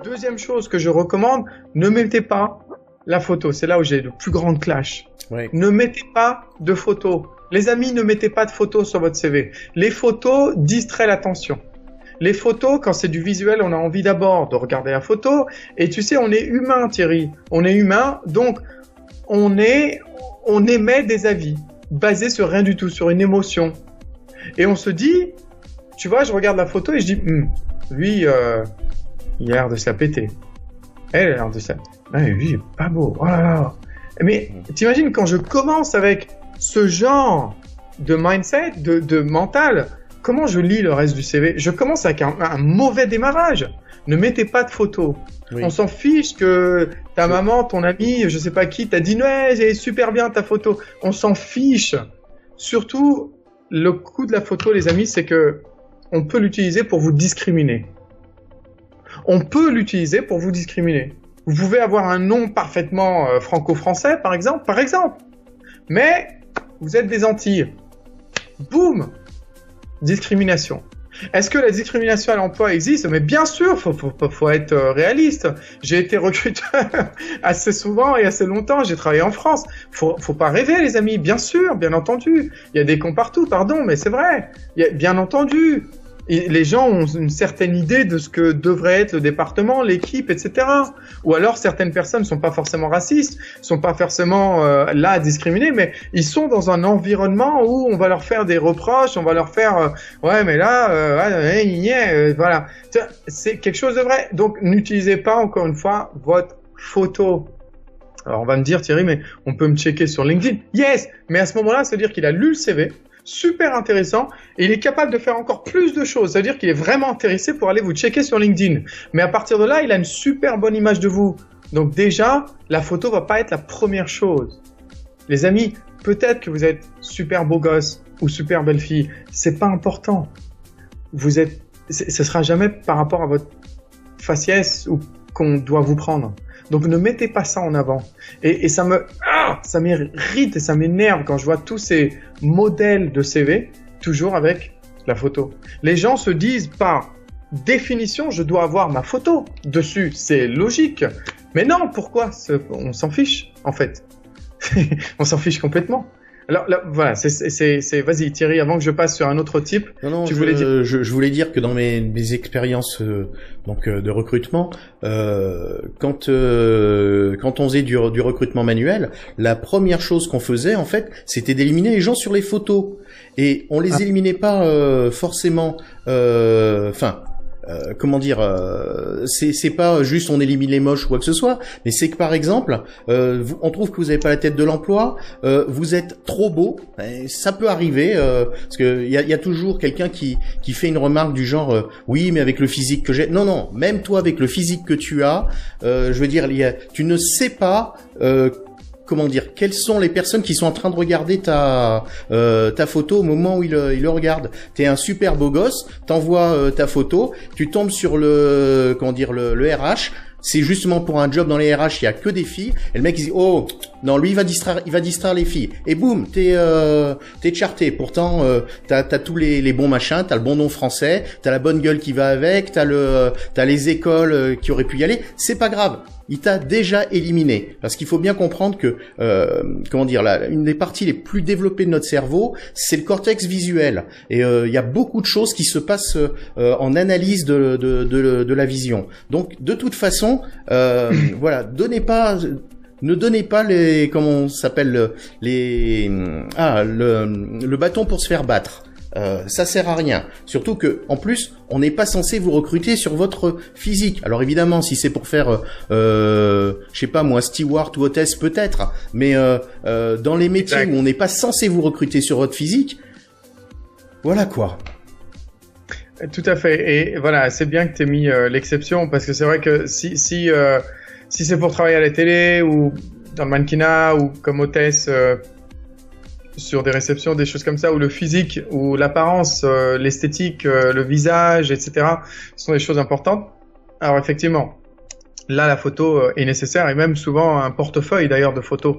Deuxième chose que je recommande, ne mettez pas la photo. C'est là où j'ai le plus grand clash. Oui. Ne mettez pas de photos. Les amis, ne mettez pas de photos sur votre CV. Les photos distraient l'attention. Les photos, quand c'est du visuel, on a envie d'abord de regarder la photo. Et tu sais, on est humain, Thierry. On est humain, donc on émet des avis basés sur rien du tout, sur une émotion. Et on se dit, tu vois, je regarde la photo et je dis, lui, il a l'air de se la péter. Elle a l'air de se la... Ah, lui, il est pas beau. Oh là là. Mais t'imagines, quand je commence avec ce genre de mindset, de mental, comment je lis le reste du CV? Je commence avec un mauvais démarrage. Ne mettez pas de photos. Oui. On s'en fiche que ta maman, ton ami, je sais pas qui, t'a dit ouais, c'est super bien ta photo. On s'en fiche. Surtout, le coup de la photo, les amis, c'est que on peut l'utiliser pour vous discriminer. On peut l'utiliser pour vous discriminer. Vous pouvez avoir un nom parfaitement franco-français, par exemple. Mais vous êtes des Antilles. Boum! Discrimination. Est-ce que la discrimination à l'emploi existe? Mais bien sûr, faut être réaliste. J'ai été recruteur assez souvent et assez longtemps. J'ai travaillé en France. Faut pas rêver, les amis. Bien sûr, bien entendu. Il y a des cons partout, pardon, mais c'est vrai. Bien entendu. Et les gens ont une certaine idée de ce que devrait être le département, l'équipe, etc. Ou alors certaines personnes sont pas forcément racistes, sont pas forcément là à discriminer, mais ils sont dans un environnement où on va leur faire des reproches, on va leur faire ouais mais là voilà, c'est quelque chose de vrai. Donc n'utilisez pas encore une fois votre photo. Alors on va me dire Thierry, mais on peut me checker sur LinkedIn. Yes, mais à ce moment-là, ça veut dire qu'il a lu le CV. Super intéressant et il est capable de faire encore plus de choses, c'est-à-dire qu'il est vraiment intéressé pour aller vous checker sur LinkedIn. Mais à partir de là, il a une super bonne image de vous. Donc déjà, la photo va pas être la première chose. Les amis, peut-être que vous êtes super beau gosse ou super belle fille, c'est pas important. Ce sera jamais par rapport à votre faciès ou qu'on doit vous prendre. Donc ne mettez pas ça en avant. Et ça m'irrite et ça m'énerve quand je vois tous ces modèles de CV toujours avec la photo. Les gens se disent par définition, je dois avoir ma photo dessus. C'est logique. Mais non, pourquoi? On s'en fiche en fait. On s'en fiche complètement. Alors là, voilà, vas-y Thierry, avant que je passe sur un autre type. Non, je voulais dire que dans mes expériences de recrutement, quand on faisait du recrutement manuel, la première chose qu'on faisait en fait, c'était d'éliminer les gens sur les photos et on les éliminait pas forcément. C'est pas juste on élimine les moches ou quoi que ce soit, mais c'est que par exemple, on trouve que vous avez pas la tête de l'emploi, vous êtes trop beau, ça peut arriver, parce que il y a toujours quelqu'un qui fait une remarque du genre oui mais avec le physique que j'ai, non, même toi avec le physique que tu as, je veux dire, tu ne sais pas quelles sont les personnes qui sont en train de regarder ta photo au moment où ils le regardent. T'es un super beau gosse, t'envoies ta photo, tu tombes sur le RH, c'est justement pour un job dans les RH, il y a que des filles, et le mec il dit oh non lui il va distraire les filles, et boum t'es charté. Pourtant t'as tous les bons machins, t'as le bon nom français, t'as la bonne gueule qui va avec, t'as les écoles qui auraient pu y aller, c'est pas grave. Il t'a déjà éliminé. Parce qu'il faut bien comprendre que, une des parties les plus développées de notre cerveau, c'est le cortex visuel. Et il y a beaucoup de choses qui se passent en analyse de la vision. Donc, de toute façon, voilà, ne donnez pas le bâton pour se faire battre. Ça sert à rien. Surtout que, en plus, on n'est pas censé vous recruter sur votre physique. Alors évidemment, si c'est pour faire, je sais pas moi, steward ou hôtesse peut-être, mais dans les métiers où on n'est pas censé vous recruter sur votre physique, voilà quoi. Tout à fait. Et voilà, c'est bien que tu aies mis l'exception, parce que c'est vrai que si c'est pour travailler à la télé ou dans le mannequinat ou comme hôtesse sur des réceptions, des choses comme ça, où le physique, ou l'apparence, l'esthétique, le visage, etc. sont des choses importantes. Alors effectivement, là la photo est nécessaire, et même souvent un portefeuille d'ailleurs de photos.